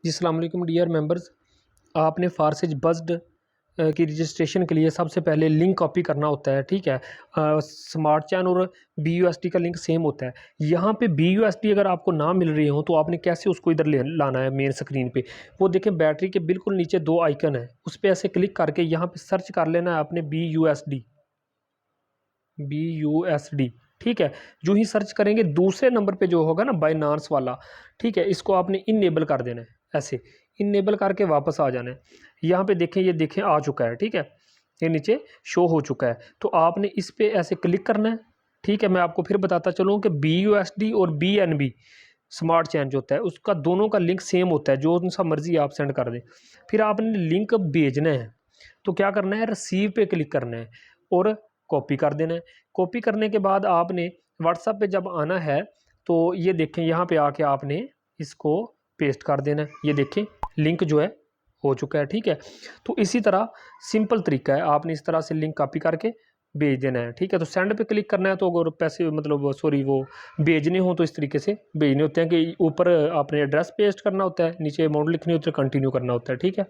जी अस्सलाम वालेकुम dear members. आपने फारसेज बज़्ड की रजिस्ट्रेशन के लिए सबसे पहले लिंक कॉपी करना होता है, ठीक है। स्मार्ट चैन और BUSD का लिंक सेम होता है। यहाँ पे BUSD अगर आपको ना मिल रही हो तो आपने कैसे उसको इधर ले लाना है मेन स्क्रीन पे। वो देखें बैटरी के बिल्कुल नीचे दो आइकन है, उस पर ऐसे क्लिक करके यहाँ पे सर्च कर लेना है आपने BUSD, ठीक है। जो ही सर्च करेंगे दूसरे नंबर पे जो होगा ना बाइनांस वाला, ठीक है, इसको आपने इनेबल कर देना है। ऐसे इनेबल करके वापस आ जाना है। यहाँ पे देखें, ये देखें आ चुका है, ठीक है, ये नीचे शो हो चुका है। तो आपने इस पे ऐसे क्लिक करना है, ठीक है। मैं आपको फिर बताता चलूँ कि BUSD और BNB स्मार्ट चेंज होता है, उसका दोनों का लिंक सेम होता है, जो सा मर्जी आप सेंड कर दें। फिर आपने लिंक भेजना है तो क्या करना है, रिसीव पे क्लिक करना है और कॉपी कर देना है। कॉपी करने के बाद आपने व्हाट्सएप पे जब आना है तो ये देखें, यहाँ पे आके आपने इसको पेस्ट कर देना है। ये देखें लिंक जो है हो चुका है, ठीक है। तो इसी तरह सिंपल तरीका है, आपने इस तरह से लिंक कॉपी करके भेज देना है, ठीक है। तो सेंड पे क्लिक करना है, तो अगर पैसे मतलब सॉरी वो भेजने हो तो इस तरीके से भेजने होते हैं कि ऊपर आपने एड्रेस पेस्ट करना होता है, नीचे अमाउंट लिखनी होती है, कंटिन्यू करना होता है, ठीक है।